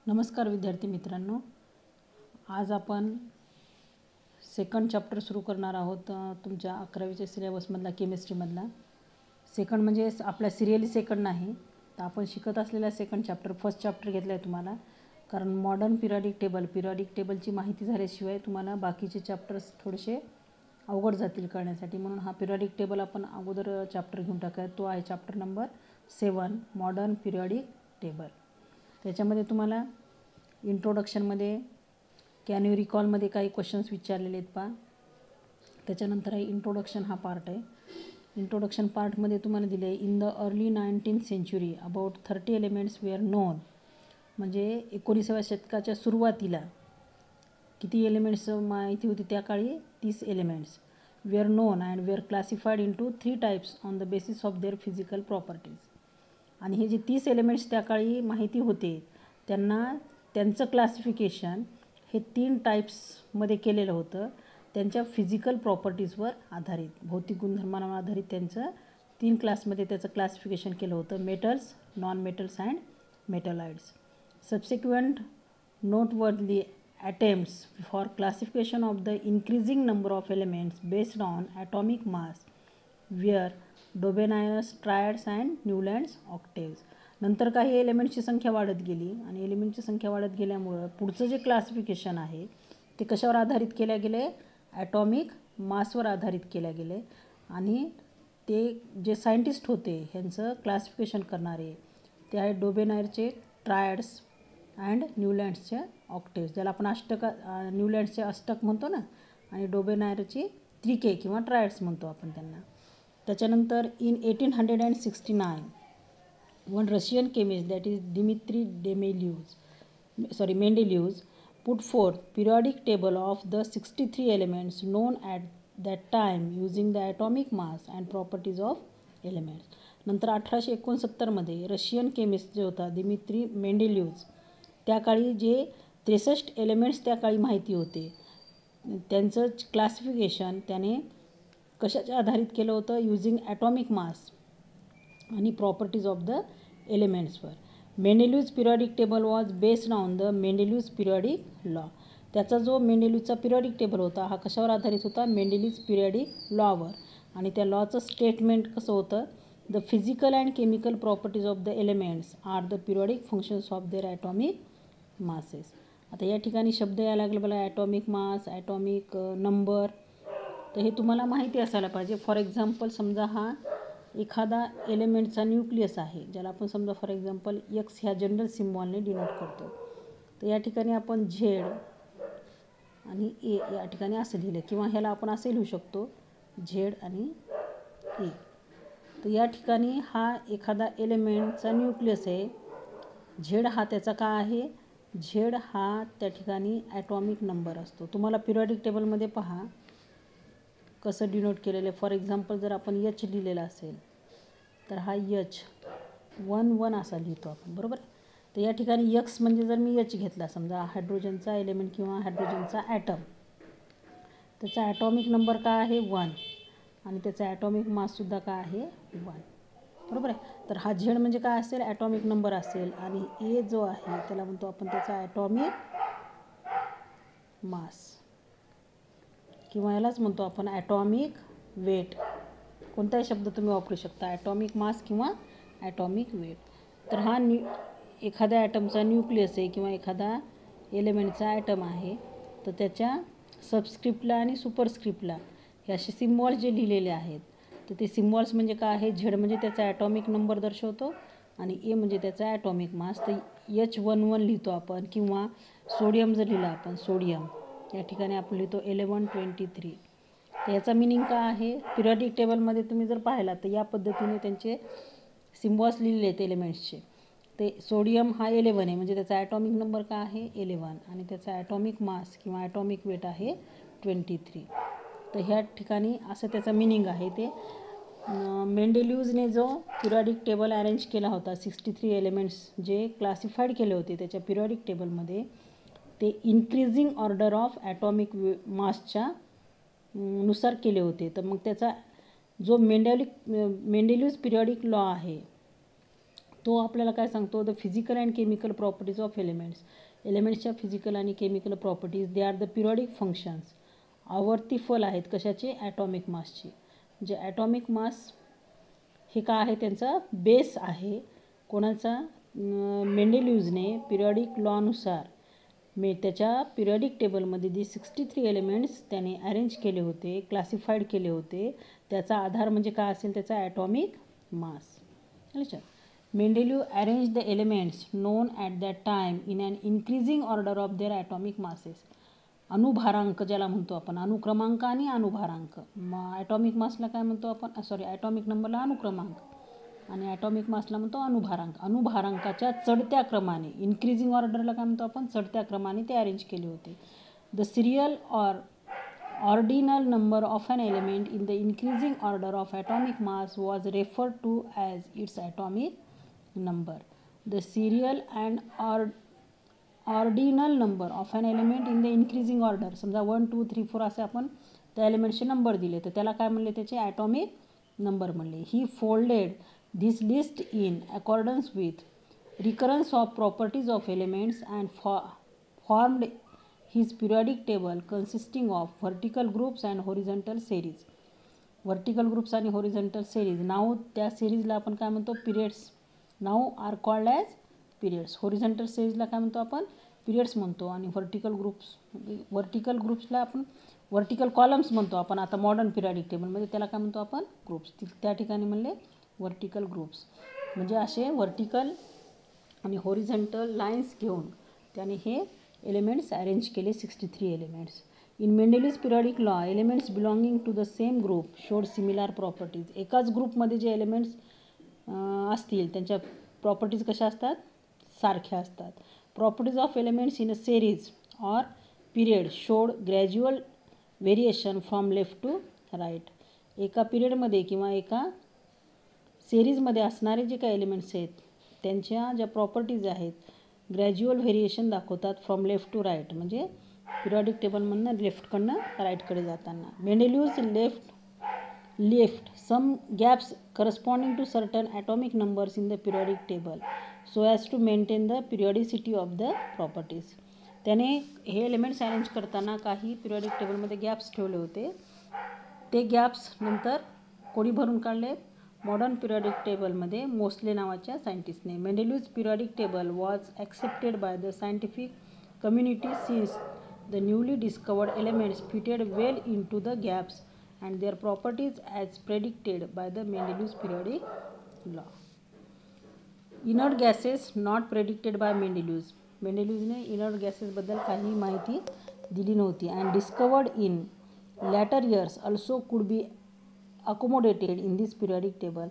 नमस्कार विद्यार्थी मित्रांनो, आज आपण सेकंड चॅप्टर सुरू करणार आहोत तुमच्या 11वीच्या सिलेबसमधला केमिस्ट्रीमधला। सेकंड म्हणजे आपला सिरियली सेकंड नाही, तर आपण शिकत असलेला सेकंड चॅप्टर फर्स्ट चॅप्टर घेतला आहे तुम्हाला, कारण मॉडर्न पिरियडिक टेबलची माहिती झाल्याशिवाय तुम्हाला बाकीचे चॅप्टर्स थोडेसे अवघड जातील कळण्यासाठी, म्हणून हा पिरियडिक टेबल आपण अगोदर चॅप्टर घेऊन टाकूया। तो आहे chapter number 7 modern periodic table. त्याच्यामध्ये तुम्हाला इंट्रोडक्शनमध्ये कॅन यू रिकॉलमध्ये काही क्वेश्चन्स विचारलेले आहेत पहा। त्याच्यानंतर आहे इंट्रोडक्शन हा पार्ट आहे। इंट्रोडक्शन पार्टमध्ये तुम्हाला दिले आहे in the early 19th century about 30 elements were known, म्हणजे 19व्या शतकाच्या सुरुवातीला किती एलिमेंट्स माहिती होती त्या काळी 30 elements were known and were classified into 3 types on the basis of their physical properties. आणि हे जे 30 एलिमेंट्स त्या काळी माहिती होते त्यांचं क्लासिफिकेशन हे 3 टाईप्समध्ये केलेलं होतं, त्यांच्या फिजिकल प्रॉपर्टीजवर आधारित, भौतिक गुणधर्मांवर आधारित त्यांचं 3 क्लासमध्ये त्याचं क्लासिफिकेशन केलं होतं, metals, non metals and metalloids. Subsequent noteworthy attempts for classification of the increasing number of elements based on atomic mass were Dobereiner's, triads and Newlands octaves. नंतर काही एलिमेंट्सची संख्या वाढत गेली आणि एलिमेंटची संख्या वाढत गेल्यामुळं पुढचं जे क्लासिफिकेशन आहे ते कशावर आधारित केल्या गेले, ॲटॉमिक मासवर आधारित केल्या गेले। आणि ते जे सायंटिस्ट होते ह्यांचं क्लासिफिकेशन करणारे ते आहे डोबेनायरचे ट्रायड्स अँड न्यूलँड्सचे ऑक्टेव्स, ज्याला आपण न्यूलँड्सचे अष्टक म्हणतो ना, आणि डोबेनायरची त्रिके किंवा ट्रायड्स म्हणतो आपण त्यांना। त्याच्यानंतर in 1869 one Russian chemist, that is Dmitry Mendeleev put forth periodic table of the 63 elements known at that time using the atomic mass and properties of elements। नंतर 1869 मध्ये रशियन केमिस्ट जो होता दिमित्री मेंडेलिव्ह, त्या काळी जे 63 एलिमेंट्स त्या काळी माहिती होते त्यांचं क्लासिफिकेशन त्याने कशाच्या आधारित केलं होतं, यूजिंग ॲटॉमिक मास आणि प्रॉपर्टीज ऑफ द एलिमेंट्सवर। Mendeleev's periodic table was based on the Mendeleev's periodic law. त्याचा जो मेंडेलिव्हचा पिरियडिक टेबल होता हा कशावर आधारित होता, मेंडेलिव्हज पिरियडिक लॉवर। आणि त्या लॉचं स्टेटमेंट कसं होतं, the physical and chemical properties of the elements are the periodic functions of their atomic masses. आता या ठिकाणी शब्द यायला लागले बघा, ॲटॉमिक मास, ॲटॉमिक नंबर, तर हे तुम्हाला माहिती असायला पाहिजे। फॉर एक्झाम्पल समजा हा एखादा एलिमेंटचा न्यूक्लियस आहे, ज्याला आपण समजा फॉर एक्झाम्पल एक्स ह्या जनरल सिम्बॉलने डिनोट करतो, तर या ठिकाणी आपण झेड आणि ए या ठिकाणी असं लिहिलं, किंवा ह्याला आपण असे लिहू शकतो झेड आणि ए। तर या ठिकाणी हा एखादा एलिमेंटचा न्यूक्लियस आहे, झेड हा त्याचा काय आहे, झेड हा त्या ठिकाणी ॲटॉमिक नंबर असतो। तुम्हाला पिरियडिक टेबलमध्ये पहा कसं डिनोट केलेलं आहे। फॉर एक्झाम्पल जर आपण एच लिहिलेला असेल तर हा एच 1 असा लिहितो आपण, बरोबर। तर या ठिकाणी एक्स म्हणजे जर मी एच घेतला समजा हायड्रोजनचा एलिमेंट किंवा हायड्रोजनचा ॲटम, त्याचा ॲटॉमिक नंबर काय आहे 1 आणि त्याचा ॲटॉमिक माससुद्धा काय आहे 1, बरोबर आहे। तर हा झेड म्हणजे काय असेल, ॲटॉमिक नंबर असेल, आणि ए जो आहे त्याला म्हणतो आपण त्याचा ॲटॉमिक मास, किंवा यालाच म्हणतो आपण ॲटॉमिक वेट। कोणताही शब्द तुम्ही वापरू शकता, ॲटॉमिक मास किंवा ॲटॉमिक वेट। तर हा एखाद्या ॲटमचा न्यूक्लियस आहे किंवा एखादा एलिमेंटचा ॲटम आहे, तर त्याच्या सबस्क्रिप्टला आणि सुपरस्क्रिप्टला हे असे सिम्बॉल्स जे लिहिलेले आहेत, तर ते सिम्बॉल्स म्हणजे काय आहे, झेड म्हणजे त्याचा ॲटॉमिक नंबर दर्शवतो आणि ए म्हणजे त्याचा ॲटॉमिक मास। तर H11 लिहितो आपण, किंवा सोडियम जर लिहिला आपण सोडियम, या ठिकाणी आपण लिहितो 1123। तर याचा मिनिंग काय आहे, पिरियडिक टेबलमध्ये तुम्ही जर पाहिला तर या पद्धतीने त्यांचे सिम्बॉल्स लिहिलेले आहेत एलिमेंट्सचे। ते सोडियम हा 11 आहे, म्हणजे त्याचा ॲटॉमिक नंबर काय आहे 11, आणि त्याचा ॲटॉमिक मास किंवा ॲटॉमिक वेट आहे 23। तर ह्या ठिकाणी असं त्याचा मिनिंग आहे। ते मेंडेलिव्हजने जो पिरियडिक टेबल अरेंज केला होता, 63 एलिमेंट्स जे क्लासिफाईड केले होते त्याच्या पिरियडिक टेबलमध्ये, ते इन्क्रीजिंग ऑर्डर ऑफ ॲटॉमिक मासच्या नुसार केले होते। तर मग त्याचा जो मेंडेलिव्हज पिरियडिक लॉ आहे तो आपल्याला काय सांगतो, the physical and chemical properties of elements. एलिमेंट्सच्या फिजिकल आणि chemical properties they are the periodic functions. आवर्ती फल आहेत कशाचे, ॲटॉमिक मासची. जे ॲटॉमिक मास हे काय आहे, त्यांचा बेस आहे. कोणाचा, मेंडेलिव्हजने पिरियॉडिक लॉनुसार त्याच्या पिरियॉडिक टेबलमध्ये जे 63 एलिमेंट्स त्याने अरेंज केले होते, क्लासिफाईड केले होते, त्याचा आधार म्हणजे काय असेल, त्याचा ॲटॉमिक मास. अच्छा, Mendeleev arrange the elements known at that time in an increasing order of their atomic masses. अणुभारांक ज्याला म्हणतो आपण, अणुक्रमांक आणि अणुभारांक. मग ॲटॉमिक मासला काय म्हणतो आपण, ॲटॉमिक नंबरला अणुक्रमांक आणि ॲटॉमिक मासला म्हणतो अणुभारांक. अणुभारांकाच्या चढत्या क्रमाने, इन्क्रीजिंग ऑर्डरला काय म्हणतो आपण, चढत्या क्रमाने ते अरेंज केले होते. The serial or ordinal number of an element in the increasing order of atomic mass was referred to as its atomic number. The serial and ordinal number of an element in the increasing order. समजा 1 2 3 4 असे आपण त्या एलिमेंटचे number दिले, तर त्याला काय म्हणले, त्याचे ॲटॉमिक नंबर म्हणले. ही folded this list in accordance with recurrence of properties of elements and formed his periodic table consisting of vertical groups and horizontal series. Vertical groups आणि horizontal series. नाव त्या सिरीजला आपण काय म्हणतो, पिरियड्स. नाव are called as periods. Horizontal सिरीजला काय म्हणतो आपण, पिरियड्स म्हणतो. आणि वर्टिकल ग्रुप्सला आपण वर्टिकल कॉलम्स म्हणतो आपण आता मॉडर्न पिरियडिक टेबलमध्ये, त्याला काय म्हणतो आपण, ग्रुप्स. त्या ठिकाणी म्हणले वर्टिकल ग्रुप्स. म्हणजे असे वर्टिकल आणि होरिझॉन्टल लाईन्स घेऊन त्याने हे एलिमेंट्स अरेंज केले, 63 elements. In Mendeleev's periodic law elements belonging to the same group showed similar properties. एकाच ग्रुपमध्ये जे एलिमेंट्स असतील त्यांच्या प्रॉपर्टीज कशा असतात, सारख्या असतात. Properties of elements in a series or period showed gradual variation from left to right. एका पिरियडमध्ये किंवा एका सिरीजमध्ये असणारे जे काही एलिमेंट्स आहेत त्यांच्या ज्या प्रॉपर्टीज आहेत ग्रॅज्युअल व्हेरिएशन दाखवतात फ्रॉम लेफ्ट टू राईट. म्हणजे पिरियॉडिक टेबलमधनं लेफ्टकडनं राईटकडे जाताना. Mendeleev's left some gaps corresponding to certain atomic numbers in the periodic table so as to maintain the periodicity of the properties. त्याने हे एलिमेंट्स अरेंज करताना काही पिरियॉडिक टेबलमध्ये गॅप्स ठेवले होते. ते गॅप्स नंतर कोणी भरून काढले, मॉडर्न पिरियॉडिक टेबलमध्ये मोस्ले नावाच्या सायंटिस्टने. Mendeleev's periodic table was accepted by the scientific community since the newly discovered elements fitted well in to the gaps and their properties as predicted by the Mendeleev's periodic law. Inert gases not predicted by Mendeleev's. मेंडेलिव्हजने inert गॅसेसबद्दल काही माहिती दिली नव्हती. And discovered in later years also could be accommodated in this periodic table.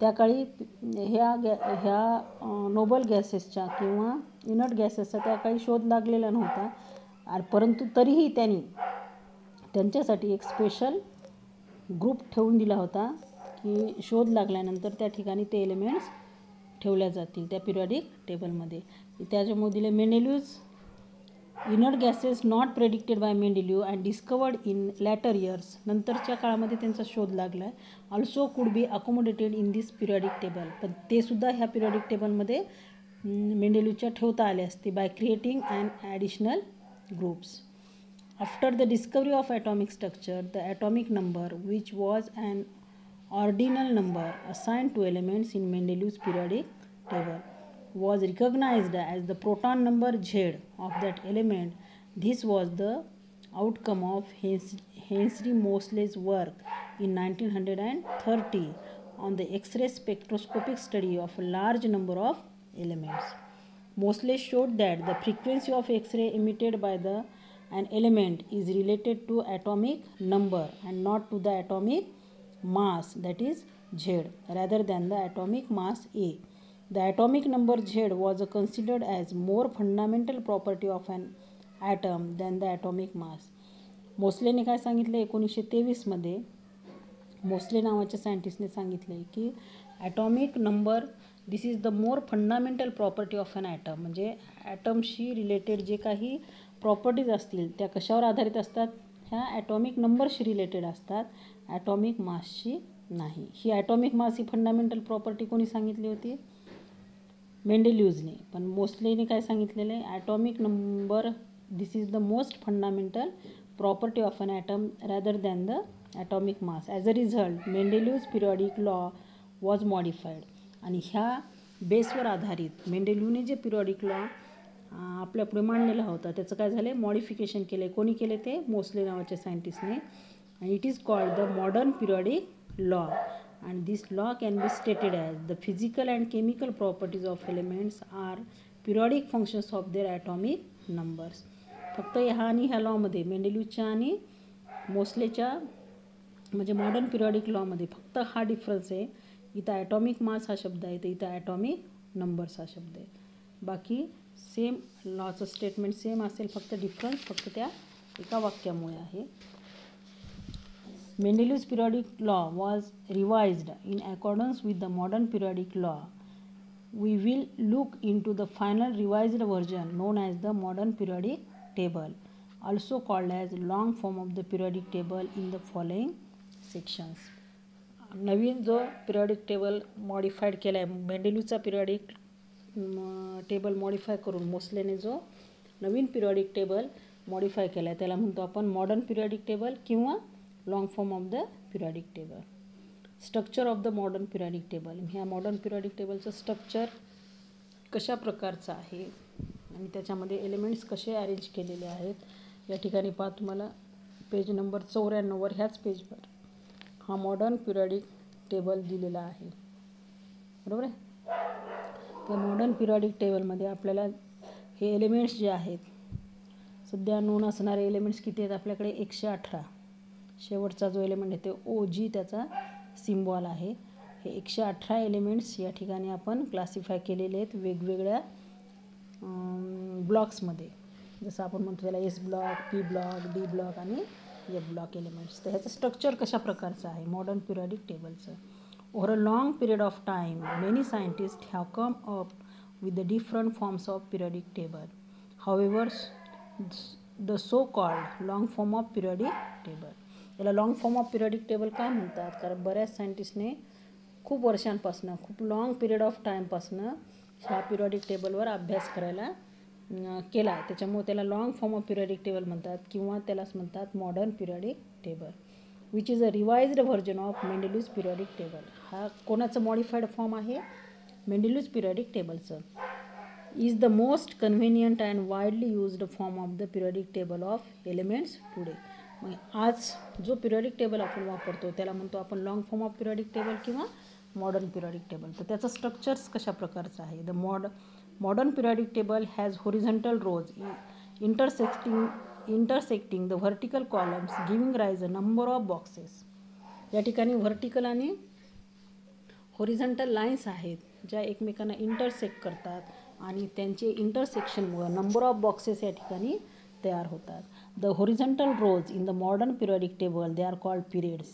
त्या काळी ह्या Nobel गॅसेसच्या किंवा इनर्ट गॅसेसचा त्या काळी शोध लागलेला नव्हता. परंतु तरीही त्यांनी त्यांच्यासाठी एक स्पेशल ग्रुप ठेवून दिला होता की शोध लागल्यानंतर त्या ठिकाणी ते एलिमेंट्स ठेवल्या जातील त्या पिरियॉडिक टेबलमध्ये. त्याच्यामुळे दिले Mendeleev's inert gases not predicted by Mendeleev and discovered in later years. नंतरच्या काळामध्ये त्यांचा शोध लागला आहे. Also could be accommodated in this periodic table. पण ते सुद्धा ह्या पिरियॉडिक टेबलमध्ये मेंडेलिव्हच्या ठेवता आले असते by creating and additional groups. After the discovery of atomic structure the atomic number which was an ordinal number assigned to elements in Mendeleev's periodic table was recognized as the proton number Z of that element. This was the outcome of Henry Moseley's work in 1930 on the X-ray spectroscopic study of a large number of elements. Moseley showed that the frequency of X-ray emitted by an element is related to atomic number and not to the atomic mass, that is Z, rather than the atomic mass A. The atomic number Z was considered as more fundamental property of an atom than the atomic mass. मोस्लेने काय सांगितलं 1923मध्ये Moseley नावाच्या सायंटिस्टने सांगितलं की atomic number this is the more fundamental property of an atom. म्हणजे ॲटमशी रिलेटेड जे काही प्रॉपर्टीज असतील त्या कशावर आधारित असतात, ह्या ॲटॉमिक नंबरशी रिलेटेड असतात, ॲटॉमिक मासशी नाही. ही ॲटॉमिक मास ही फंडामेंटल प्रॉपर्टी कोणी सांगितली होती, मेंडेलिव्हजने. पण मोस्लेने काय सांगितलेलं आहे, atomic number this is the most fundamental property of an atom rather than the atomic mass. As a result Mendeleev's periodic law was modified. आणि ह्या बेसवर आधारित मेंडेलिव्हने जे पिरियॉडिक लॉ आपल्या पुढे मांडलेला होता त्याचं काय झालं, मॉडिफिकेशन केलं आहे. कोणी केले ते, मोस्ले नावाच्या सायंटिस्टने. आणि it is called the modern periodic law. and this law can be stated as the physical and chemical properties of elements are periodic functions of their atomic numbers. फक्त ह्या आणि ह्या लॉमध्ये मेंडेलिव्हच्या आणि मोस्लेच्या म्हणजे मॉडर्न पिरियॉडिक लॉमध्ये फक्त हा डिफरन्स आहे. इथं ॲटॉमिक मास हा शब्द आहे, तर इथं ॲटॉमिक नंबर्स हा शब्द आहे. बाकी सेम लॉचं स्टेटमेंट सेम असेल, फक्त डिफरन्स फक्त त्या एका वाक्यामुळे आहे. Mendeleev's periodic law was revised in accordance with the modern periodic law. We will look into the final revised version known as the modern periodic table, also called as long form of the periodic table, in the following sections. नवीन जो periodic table modified केला आहे, मेंडेलिव्हचा periodic table modify करून मोस्लेने जो नवीन periodic table modify केला आहे त्याला म्हणतो आपण मॉडर्न पिरियॉडिक टेबल किंवा long form of the periodic table. Structure of the modern periodic table. ह्या मॉडर्न पिरियॉडिक टेबलचं स्ट्रक्चर कशा प्रकारचं आहे आणि त्याच्यामध्ये एलिमेंट्स कसे अरेंज केलेले आहेत या ठिकाणी पहा. तुम्हाला पेज नंबर 94वर ह्याच पेजवर हा मॉडर्न पिरियॉडिक टेबल दिलेला आहे, बरोबर आहे. त्या मॉडर्न पिरियॉडिक टेबलमध्ये आपल्याला हे एलिमेंट्स जे आहेत सध्या नोन असणारे एलिमेंट्स किती आहेत आपल्याकडे, 118. शेवटचा जो एलिमेंट आहे ते OG त्याचा सिम्बॉल आहे. हे 118 एलिमेंट्स या ठिकाणी आपण क्लासिफाय केलेले आहेत वेगवेगळ्या ब्लॉक्समध्ये. जसं आपण म्हणतो त्याला S block, P block, D block आणि F ब्लॉक एलिमेंट्स. तर ह्याचं स्ट्रक्चर कशा प्रकारचं आहे मॉडर्न पिरियॉडिक टेबलचं. Over a long period of time many scientist have come up with the different forms of periodic table. However the so called long form of periodic table. याला long form of periodic table का म्हणतात, कारण बऱ्याच सायंटिस्टने खूप वर्षांपासून खूप long period of टाईमपासून ह्या periodic टेबलवर अभ्यास करायला केला आहे. त्याच्यामुळे त्याला long form of periodic table म्हणतात किंवा त्यालाच म्हणतात modern periodic table, which is a revised version of Mendeleev's periodic table. हा कोणाचं मॉडिफाईड फॉर्म आहे, मेंडेलिव्हज पिरियॉडिक टेबलचं. Is the most convenient and widely used form of the periodic table of elements today. मग आज जो periodic table आपण वापरतो त्याला म्हणतो आपण long form of periodic table किंवा मॉडर्न पिरियॉडिक टेबल. तर त्याचं स्ट्रक्चर्स कशा प्रकारचं आहे. The modern periodic table has horizontal rows intersecting the vertical columns giving rise a number of boxes. या ठिकाणी व्हर्टिकल आणि हॉरिझॉन्टल लाईन्स आहेत ज्या एकमेकांना इंटरसेक्ट करतात आणि त्यांचे इंटरसेक्शनमुळे नंबर ऑफ बॉक्सेस या ठिकाणी तयार होतात. The horizontal rows in the modern periodic table they are called periods.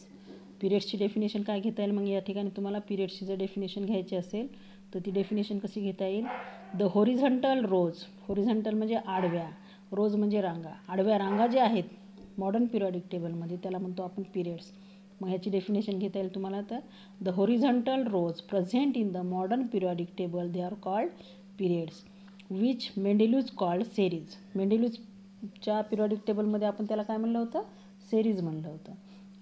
पिरियड्सची डेफिनेशन काय घेता येईल, मग या ठिकाणी तुम्हाला पिरियड्सची जर डेफिनेशन घ्यायची असेल तर ती डेफिनेशन कशी घेता येईल. द हॉरिझॉन्टल रोज, हॉरिझॉन्टल म्हणजे आडव्या, रोज म्हणजे रांगा, आडव्या रांगा ज्या आहेत मॉडर्न पिरियॉडिक टेबलमध्ये त्याला म्हणतो आपण पिरियड्स. मग ह्याची डेफिनेशन घेता येईल तुम्हाला. तर the horizontal rows present in the modern periodic table they are called periods which Mendeleev's called series. मेंडेलिव्हजच्या पिरियॉडिक टेबलमध्ये आपण त्याला काय म्हणलं होतं, सेरीज म्हणलं होतं.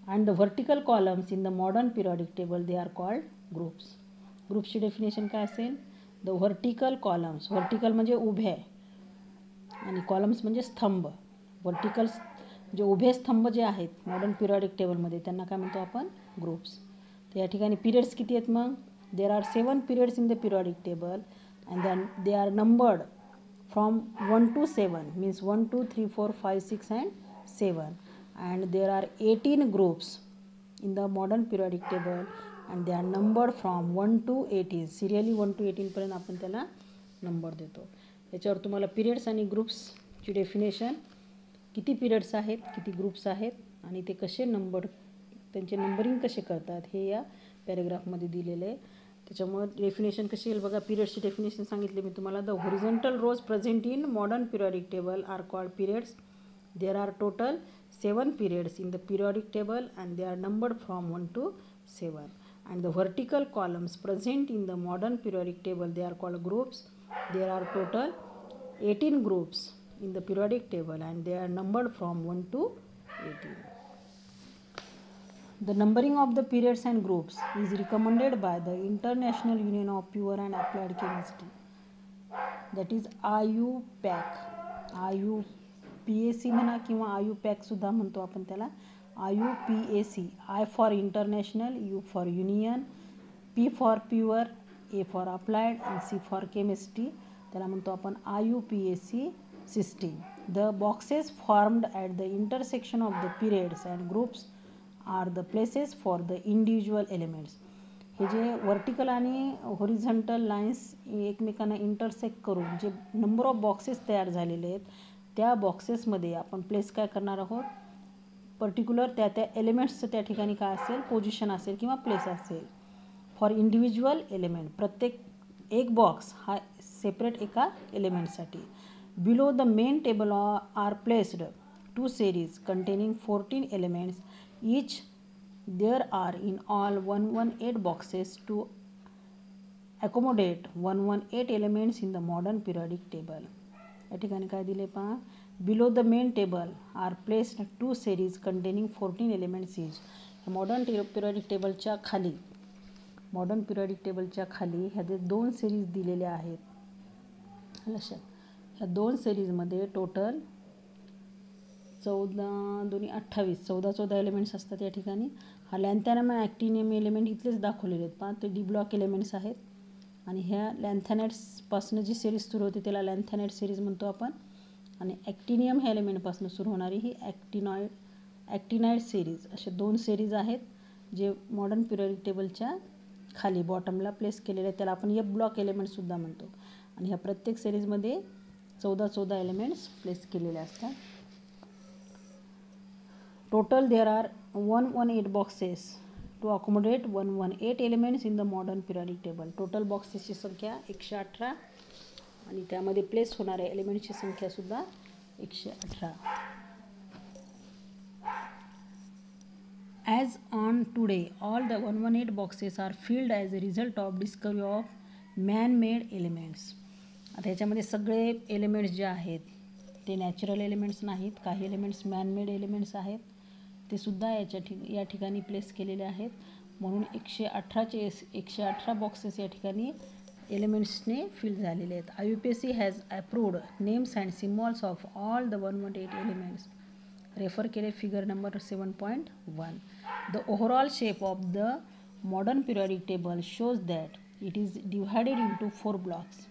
And the vertical columns in the modern periodic table they are called groups. ग्रुप्सची डेफिनेशन काय असेल, द व्हर्टिकल कॉलम्स, व्हर्टिकल म्हणजे उभे आणि कॉलम्स म्हणजे स्तंभ. व्हर्टिकल जे उभे स्तंभ जे आहेत मॉडर्न पिरियॉडिक टेबलमध्ये त्यांना काय म्हणतो आपण, ग्रुप्स. तर या ठिकाणी पिरियड्स किती आहेत, मग there are 7 periods in the periodic table and then they are numbered from 1 to 7 means 1 2 3 4 5 6 and 7 and there are 18 groups in the modern periodic table and they are numbered from 1 to 18. Serially 1 to 18 पर्यंत आपण त्याला number देतो. याच्यावर तुम्हाला periods आणि ग्रुप्सची definition, किती periods आहेत, किती ग्रुप्स आहेत आणि ते कसे नंबर, त्यांचे नंबरिंग कसे करतात हे या पॅरेग्राफमध्ये दिलेलं आहे. त्याच्यामुळे डेफिनेशन कशी येईल बघा. पिरियड्सची डेफिनेशन सांगितले मी तुम्हाला. The horizontal rows present in modern periodic table are called periods. There are total 7 periods in the periodic table and they are numbered from 1 to 7. and the vertical columns present in the modern periodic table, they are called groups. There are total 18 groups in the periodic table and they are numbered from 1 to 18. The numbering of the periods and groups is recommended by the International Union of Pure and Applied Chemistry, that is IUPAC. IUPAC म्हणा किंवा IUPAC सुद्धा म्हणतो आपण त्याला. IUPAC, I for International, U for Union, P for Pure, A for Applied and C for Chemistry. त्याला म्हणतो आपण IUPAC system. The boxes formed at the intersection of the periods and groups are the places for the individual elements. हे जे vertical आणि horizontal lines एकमेकांना intersect करून जे number of boxes तयार झालेले आहेत त्या बॉक्सेसमध्ये आपण प्लेस काय करणार आहोत, पर्टिक्युलर त्या एलिमेंट्सचं त्या ठिकाणी काय असेल, पोझिशन असेल किंवा प्लेस असेल. फॉर इंडिव्हिज्युअल एलिमेंट, प्रत्येक एक बॉक्स हा सेपरेट एका एलिमेंटसाठी. Below the main table are placed 2 series containing 14 elements. Each there are in all 118 boxes to accommodate 118 elements in the modern periodic table. या ठिकाणी काय दिले पहा, below the main table are placed 2 series containing 14 elements each. Modern periodic टेबलच्या खाली, modern periodic टेबलच्या खाली ह्या 2 series दिलेल्या आहेत. लक्षात, ह्या 2 seriesमध्ये टोटल 14 2 28 14 एलिमेंट्स असतात या ठिकाणी. हा लॅन्थॅनम ॲक्टिनियम एलिमेंट इथलेच दाखवलेले आहेत पहा, ते डी ब्लॉक एलिमेंट्स आहेत. आणि ह्या लॅन्थॅनाइड्सपासून जी सिरीज सुरू होते त्याला लॅन्थॅनाइड सिरीज म्हणतो आपण. आणि ॲक्टिनियम ह्या एलिमेंटपासून सुरू होणारी ही ॲक्टिनाइड सिरीज, असे 2 series आहेत जे मॉडर्न पिरियडिक टेबलच्या खाली बॉटमला प्लेस केलेले आहेत. त्याला आपण एफ ब्लॉक एलिमेंट्ससुद्धा म्हणतो. आणि ह्या प्रत्येक सिरीजमध्ये 14 एलिमेंट्स प्लेस केलेले असतात. Total there are 118 boxes to accommodate 118 elements in the modern periodic table. Total बॉक्सेसची संख्या 118 आणि त्यामध्ये प्लेस होणाऱ्या एलिमेंट्सची संख्या सुद्धा 118. As on today, all the 118 boxes are filled as a result of discovery of man-made elements. आता ह्याच्यामध्ये सगळे एलिमेंट्स जे आहेत ते नॅचरल एलिमेंट्स नाहीत, काही एलिमेंट्स मॅनमेड एलिमेंट्स आहेत, ते सुद्धा या ठिकाणी प्लेस केलेले आहेत. म्हणून 118 बॉक्सेस या ठिकाणी एलिमेंट्सने फिल झालेले आहेत. IUPAC has approved names and symbols of all the 118 elements. Refer केले figure number 7.1. The overall shape of the modern periodic table shows that it is divided into 4 blocks.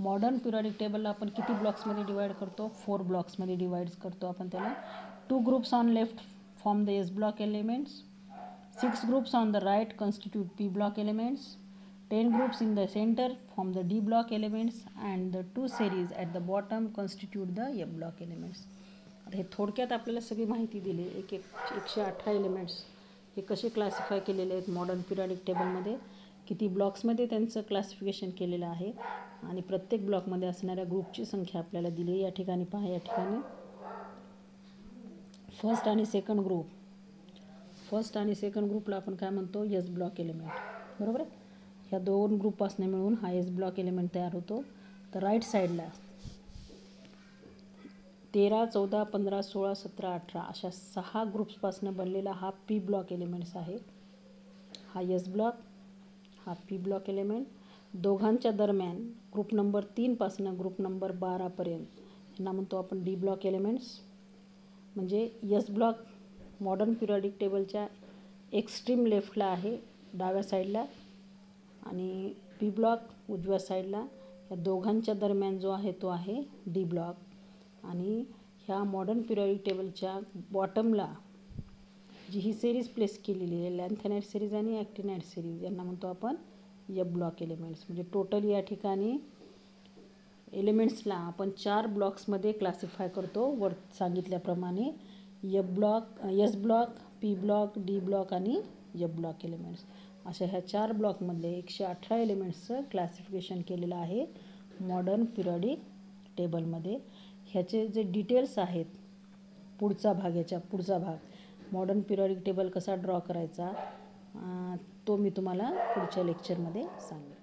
Modern periodic टेबलला आपण किती ब्लॉक्समध्ये divide करतो, 4 ब्लॉक्समध्ये divide करतो आपण त्याला. 2 groups on left form the S block elements, 6 groups on the right constitute P block elements, 10 groups in the center form the D block elements and the 2 series at the bottom constitute the F block elements. आता हे थोडक्यात आपल्याला सगळी माहिती दिली. 118 elements हे कसे classify केलेले आहेत मॉडर्न पिरियडिक टेबलमध्ये, किती ब्लॉक्समध्ये त्यांचं क्लासिफिकेशन केलेलं आहे आणि प्रत्येक ब्लॉकमध्ये असणाऱ्या ग्रुपची संख्या आपल्याला दिली. या ठिकाणी पहा, या ठिकाणी फर्स्ट आणि सेकंड ग्रुपला आपण काय म्हणतो, एस ब्लॉक एलिमेंट. बरोबर आहे. ह्या 2 ग्रुपपासून मिळून हा एस ब्लॉक एलिमेंट तयार होतो. तर राईट साईडला 13 14 15 16 17 18 अशा 6 ग्रुप्सपासून बनलेला हा पी ब्लॉक एलिमेंट्स आहे. हा एस ब्लॉक, हा पी ब्लॉक एलिमेंट. दोघांच्या दरम्यान ग्रुप नंबर 3 पासून ग्रुप नंबर 12 पर्यंत यांना म्हणतो आपण डी ब्लॉक एलिमेंट्स. म्हणजे एस ब्लॉक मॉडर्न पिरियडिक टेबलच्या एक्स्ट्रीम लेफ्टला आहे, डाव्या साईडला, आणि पी ब्लॉक उजव्या साईडला. या दोघांच्या दरम्यान जो आहे तो आहे डी ब्लॉक. आणि ह्या मॉडर्न पिरियडिक टेबलच्या बॉटमला जी ही सिरीज प्लेस केलेली आहे, लॅन्थॅनाइड सिरीज आणि ॲक्टिनाइड सिरीज, यांना म्हणतो आपण एफ ब्लॉक एलिमेंट्स. म्हणजे टोटल या ठिकाणी एलिमेंट्सला आपण 4 ब्लॉक्समध्ये क्लासिफाय करतो वर सांगितल्याप्रमाणे. F block, S block, P block, D block आणि एफ ब्लॉक एलिमेंट्स, अशा ह्या 4 ब्लॉकमधले 118 एलिमेंट्सचं क्लासिफिकेशन केलेलं आहे मॉडर्न पिरियडिक टेबलमध्ये. ह्याचे जे डिटेल्स आहेत, पुढचा भाग मॉडर्न पिरियडिक टेबल कसा ड्रॉ करायचा, तो मी तुम्हाला पुढच्या लेक्चरमध्ये सांगेन.